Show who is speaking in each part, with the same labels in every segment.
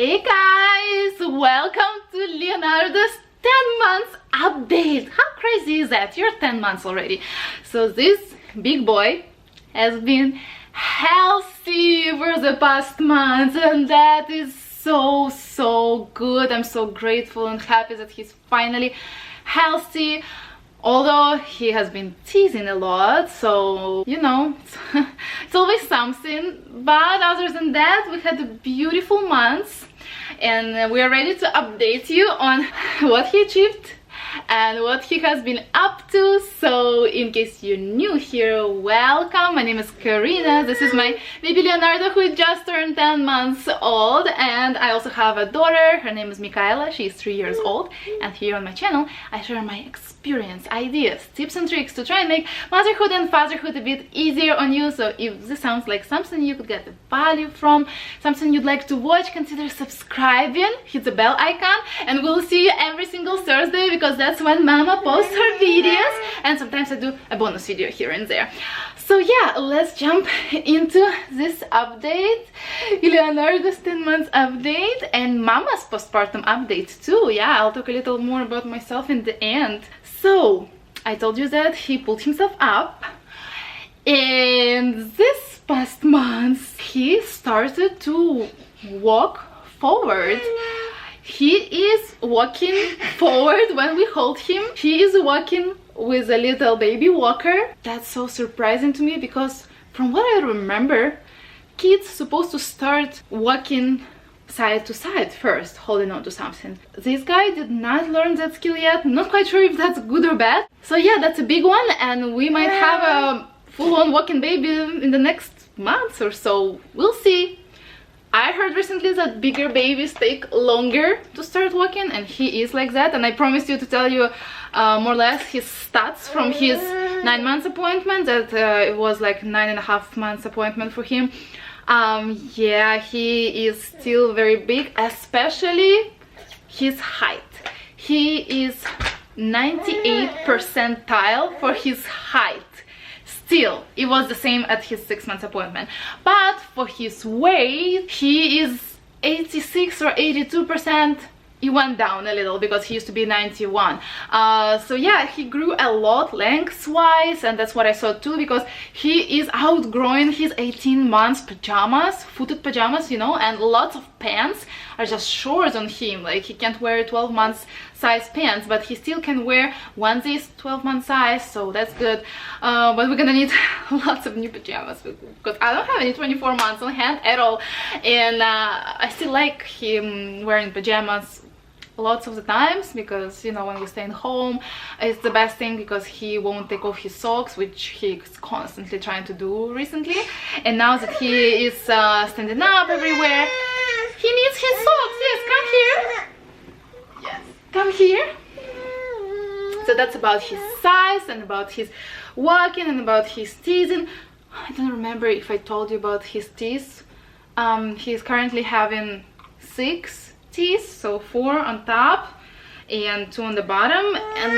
Speaker 1: Hey guys, welcome to Leonardo's 10 months update. How crazy is that? You're 10 months already. So this big boy has been healthy for the past months, and that is so good. I'm so grateful and happy that he's finally healthy. Although he has been teasing a lot, so you know, it's always something. But other than that, we had a beautiful month, and we are ready to update you on what he achieved and what he has been up to. So in case you're new here, welcome. My name is Karyna. This is my baby Leonardo, who just turned 10 months old, and I also have a daughter. Her name is Michaela. She's 3 years old, and here on my channel I share my experience, ideas, tips and tricks to try and make motherhood and fatherhood a bit easier on you. So if this sounds like something you could get value from, something you'd like to watch, consider subscribing, hit the bell icon, and we'll see you every single Thursday, because that's when Mama posts her videos, and sometimes I do a bonus video here and there. So yeah, let's jump into this update, Leonardo's 10 months update, and Mama's postpartum update too. Yeah, I'll talk a little more about myself in the end. So I told you that he pulled himself up, and this past month he started to walk forward. He is walking forward when we hold him. He is walking with a little baby walker. That's so surprising to me, because from what I remember, kids supposed to start walking side to side first, holding on to something. This guy did not learn that skill yet. Not quite sure if that's good or bad. So yeah, that's a big one, and we might have a full-on walking baby in the next month or so. We'll see. I heard recently that bigger babies take longer to start walking, and he is like that. And I promised you to tell you more or less his stats from his 9 months appointment, that it was like 9.5 months appointment for him. Yeah, he is still very big, especially his height. He is 98th percentile for his height. Still, it was the same at his 6 months appointment, but for his weight, he is 86 or 82%. He went down a little because he used to be 91. So yeah, he grew a lot lengthwise, and that's what I saw too, because he is outgrowing his 18 months pajamas, footed pajamas, you know, and lots of pants are just short on him. Like, he can't wear 12 months size pants, but he still can wear onesies 12 month size, so that's good. But we're gonna need lots of new pajamas, because I don't have any 24 months on hand at all, and I still like him wearing pajamas lots of the times, because you know, when we're staying home, it's the best thing, because he won't take off his socks, which he's constantly trying to do recently. And now that he is standing up everywhere, he needs his socks. Yes, come here. Yes, come here. So that's about his size and about his walking and about his teething. I don't remember if I told you about his teeth. He's currently having 6 teeth, so 4 on top and 2 on the bottom, and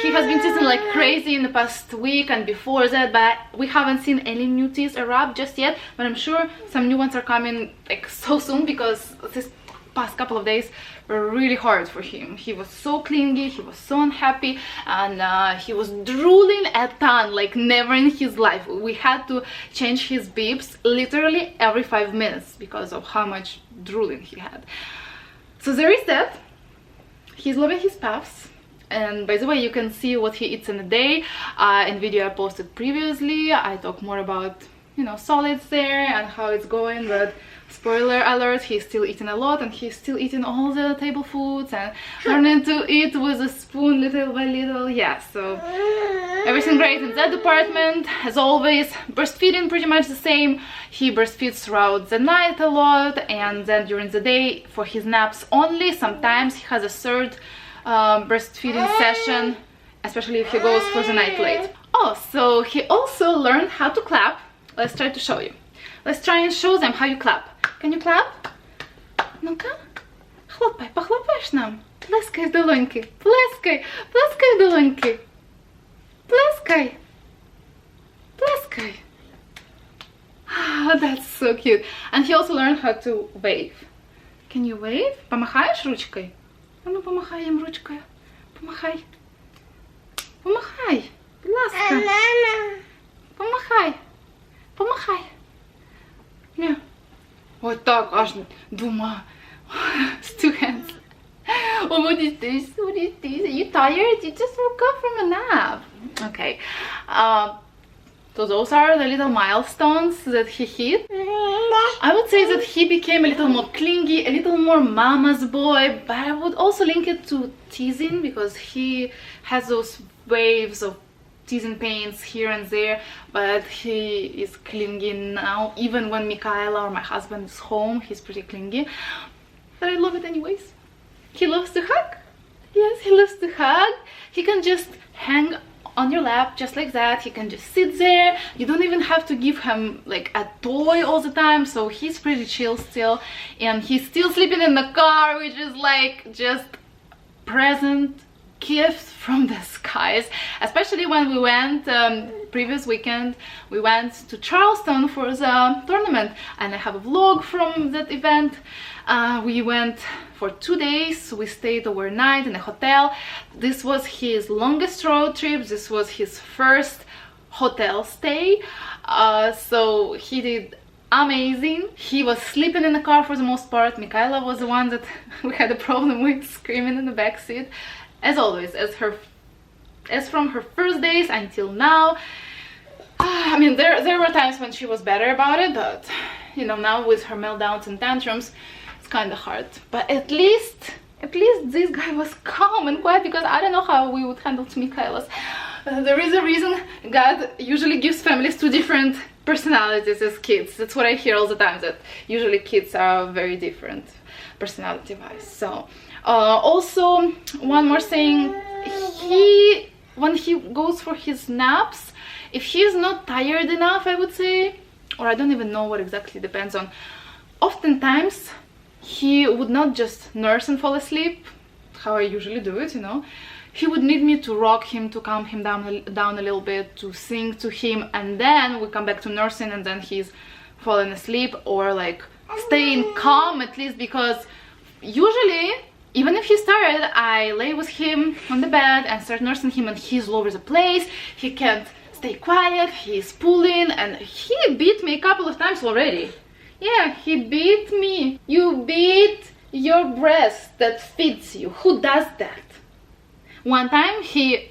Speaker 1: he has been teething like crazy in the past week and before that, but we haven't seen any new teeth erupt just yet. But I'm sure some new ones are coming like so soon, because this past couple of days were really hard for him. He was so clingy, he was so unhappy, and he was drooling a ton, like never in his life. We had to change his bibs literally every 5 minutes because of how much drooling he had. So there is that. He's loving his puffs, and by the way, you can see what he eats in a day in video I posted previously. I talk more about, you know, solids there and how it's going, but spoiler alert, he's still eating a lot, and he's still eating all the table foods and learning to eat with a spoon little by little. Yeah, so everything great in that department. As always, breastfeeding pretty much the same. He breastfeeds throughout the night a lot, and then during the day for his naps only. Sometimes he has a third breastfeeding session, especially if he goes for the night late. Oh, so he also learned how to clap. Let's try to show you. Let's try and show them how you clap. Can you clap? Ну-ка. Хлопай, похлопаешь нам. Плескай в долоньки. Плескай. Плескай в долоньки. Плескай. Плескай. That's so cute. And he also learned how to wave. Can you wave? Помахаешь ручкой? А ну помахай им ручкой. Помахай. Помахай. Ласка. Помахай. Помахай. Yeah. Вот так, аж двумя. С two hands. Oh, what is this? What is this? Are you tired? You just woke up from a nap. Okay. So those are the little milestones that he hit. I would say that he became a little more clingy, a little more mama's boy, but I would also link it to teasing because he has those waves of teasing pains here and there, but he is clingy now. Even when Michaela or my husband is home, he's pretty clingy. But I love it anyways. He loves to hug. Yes, he loves to hug. He can just hang on your lap just like that. He can just sit there. You don't even have to give him like a toy all the time, so he's pretty chill still. And he's still sleeping in the car, which is like just present gift from the skies. Especially when we went previous weekend, we went to Charleston for the tournament, and I have a vlog from that event. We went for 2 days. We stayed overnight in a hotel. This was his longest road trip. This was his first hotel stay. So he did amazing. He was sleeping in the car for the most part. Michaela was the one that we had a problem with, screaming in the back seat. As always, as from her first days until now. I mean, there were times when she was better about it, but you know, now with her meltdowns and tantrums, it's kind of hard. But at least this guy was calm and quiet, because I don't know how we would handle to Michaela's. There is a reason God usually gives families two different personalities as kids. That's what I hear all the time, that usually kids are very different personality wise. So also one more thing, when he goes for his naps, if he is not tired enough, I would say, or I don't even know what exactly, depends on, oftentimes he would not just nurse and fall asleep, how I usually do it, you know. He would need me to rock him, to calm him down a little bit, to sing to him, and then we come back to nursing, and then he's falling asleep, or like staying calm at least, because usually, even if he's tired, I lay with him on the bed and start nursing him, and he's all over the place. He can't stay quiet, he's pulling, and he beat me a couple of times already. Yeah, he beat me. You beat your breast that feeds you. Who does that? One time he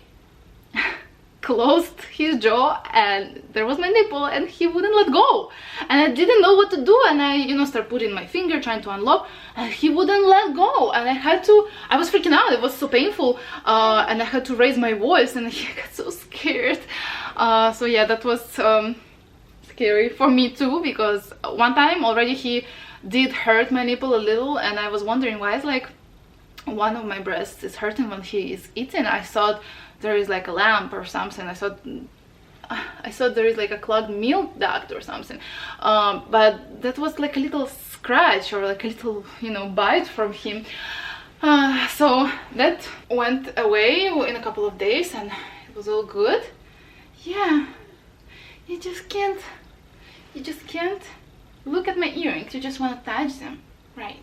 Speaker 1: closed his jaw and there was my nipple and he wouldn't let go, and I didn't know what to do, and I, you know, started putting my finger trying to unlock, and he wouldn't let go, and I was freaking out. It was so painful, and I had to raise my voice, and he got so scared. So yeah, that was scary for me too, because one time already he did hurt my nipple a little, and I was wondering why it's like one of my breasts is hurting when he is eating. I thought there is like a lamp or something. I thought there is like a clogged milk duct or something, but that was like a little scratch or like a little, you know, bite from him. So that went away in a couple of days and it was all good. Yeah, you just can't look at my earrings, you just want to touch them, right?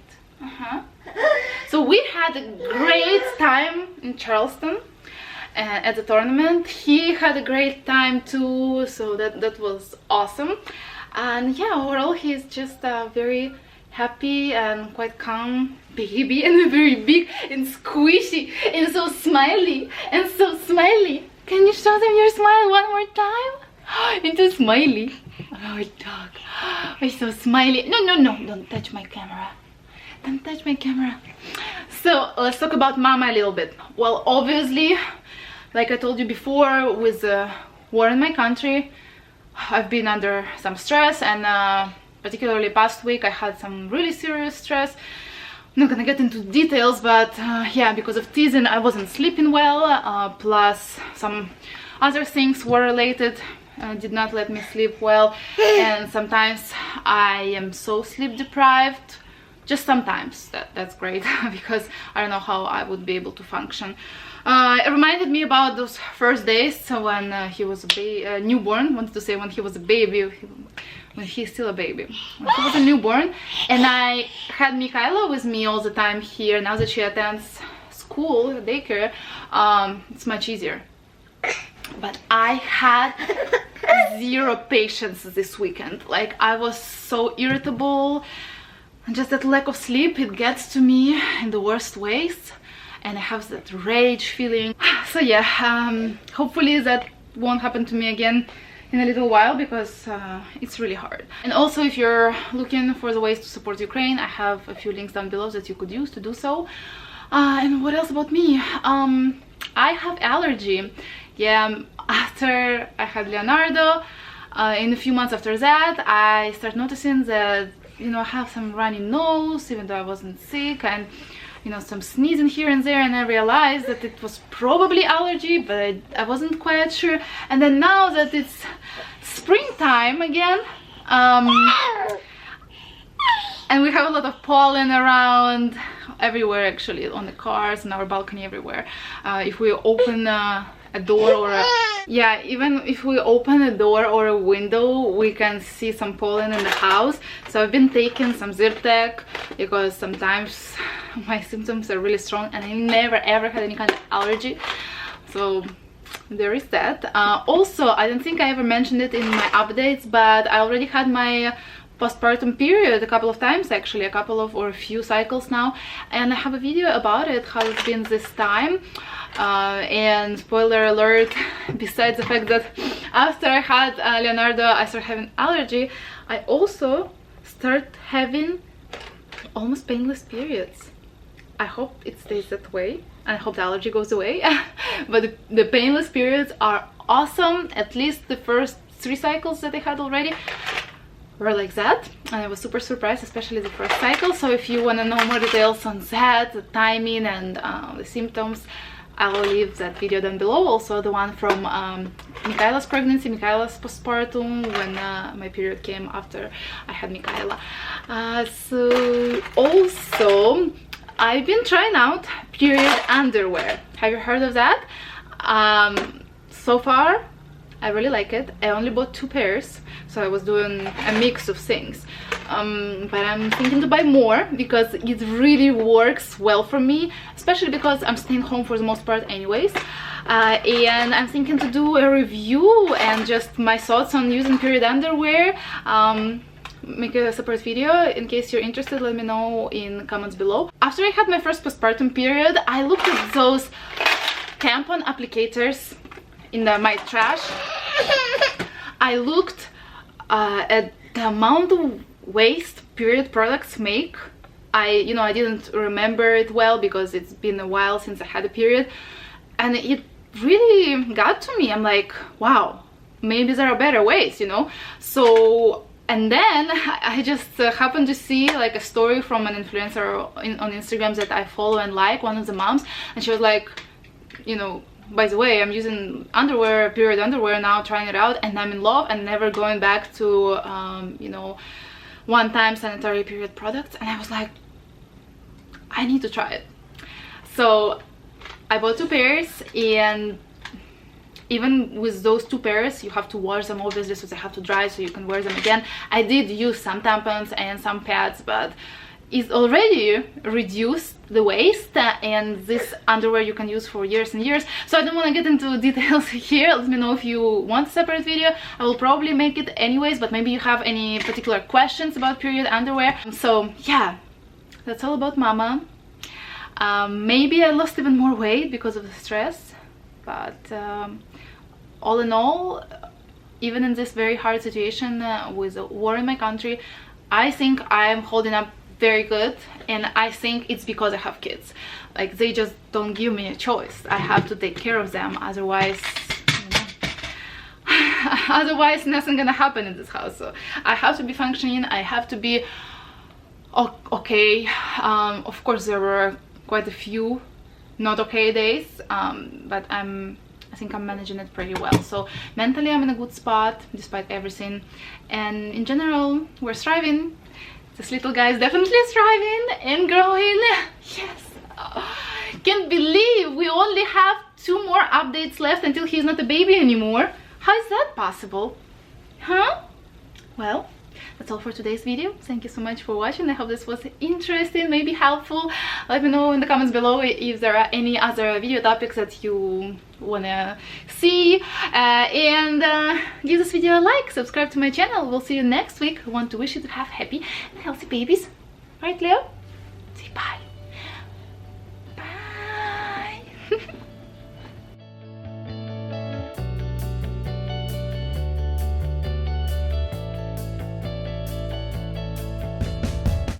Speaker 1: So we had a great time in Charleston at the tournament. He had a great time too, so that was awesome. And yeah, overall he's just very happy and quite calm baby, and very big and squishy and so smiley and so smiley. Can you show them your smile one more time? Into smiley. Oh dog, you're so smiley. No, don't touch my camera. Don't touch my camera. So let's talk about mama a little bit. Well, obviously, like I told you before, with the war in my country, I've been under some stress, and particularly past week I had some really serious stress. I'm not gonna get into details, but yeah, because of teasing I wasn't sleeping well, plus some other things were related, did not let me sleep well, and sometimes I am so sleep deprived just sometimes. That's great because I don't know how I would be able to function. It reminded me about those first days when he was a newborn. Wanted to say when he was a baby, when he's still a baby. When he was a newborn, and I had Michaela with me all the time here. Now that she attends school, daycare, it's much easier. But I had zero patience this weekend. Like, I was so irritable, and just that lack of sleep, it gets to me in the worst ways, and I have that rage feeling. So yeah, hopefully that won't happen to me again in a little while, because it's really hard. And also, if you're looking for the ways to support Ukraine, I have a few links down below that you could use to do so. And what else about me? I have allergy. Yeah, after I had Leonardo, in a few months after that, I started noticing that, you know, I have some runny nose, even though I wasn't sick, and, you know, some sneezing here and there, and I realized that it was probably allergy, but I wasn't quite sure. And then now that it's springtime again, and we have a lot of pollen around everywhere, actually, on the cars and our balcony, everywhere. If we open a door or a, yeah, even if we open a door or a window, we can see some pollen in the house. So I've been taking some Zyrtec, because sometimes my symptoms are really strong, and I never ever had any kind of allergy. So there is that. Also, I don't think I ever mentioned it in my updates, but I already had my postpartum period a couple of times, actually, a few cycles now, and I have a video about it, how it's been this time. And spoiler alert, besides the fact that after I had Leonardo, I started having allergy, I also start having almost painless periods. I hope it stays that way, and I hope the allergy goes away. But the painless periods are awesome. At least the first 3 cycles that I had already were like that, and I was super surprised, especially the first cycle. So if you want to know more details on that, the timing and the symptoms, I will leave that video down below. Also the one from Michaela's pregnancy, Michaela's postpartum, when my period came after I had Michaela. So also, I've been trying out period underwear. Have you heard of that? So far, I really like it. I only bought 2 pairs, so I was doing a mix of things. But I'm thinking to buy more, because it really works well for me, especially because I'm staying home for the most part anyways. And I'm thinking to do a review and just my thoughts on using period underwear. Make a separate video. In case you're interested, let me know in comments below. After I had my first postpartum period, I looked at those tampon applicators in my trash. I looked at the amount of waste period products make. I didn't remember it well, because it's been a while since I had a period, and it really got to me. I'm like, wow, maybe there are better ways, you know. So, and then I just happened to see like a story from an influencer on Instagram that I follow and like, one of the moms, and she was like, you know, by the way, I'm using underwear, period underwear now, trying it out, and I'm in love, and never going back to you know, one-time sanitary period products. And I was like, I need to try it. So I bought 2 pairs, and even with those 2 pairs, you have to wash them obviously, so they have to dry so you can wear them again. I did use some tampons and some pads, but it's already reduced the waste, and this underwear you can use for years and years. So I don't want to get into details here. Let me know if you want a separate video. I will probably make it anyways, but maybe you have any particular questions about period underwear. So yeah, that's all about mama. Maybe I lost even more weight because of the stress, but all in all, even in this very hard situation with a war in my country, I think I'm holding up very good, and I think it's because I have kids. Like, they just don't give me a choice. I have to take care of them, otherwise, you know, otherwise nothing gonna happen in this house. So I have to be functioning, I have to be okay. Of course, there were quite a few not okay days, but I think I'm managing it pretty well. So mentally I'm in a good spot despite everything, and in general we're thriving. This little guy is definitely thriving and growing. Yes. Can't believe we only have 2 more updates left until he's not a baby anymore. How is that possible? Huh? Well, that's all for today's video. Thank you so much for watching. I hope this was interesting, maybe helpful. Let me know in the comments below if there are any other video topics that you wanna see, and give this video a like, subscribe to my channel. We'll see you next week. I want to wish you to have happy and healthy babies, right, Leo?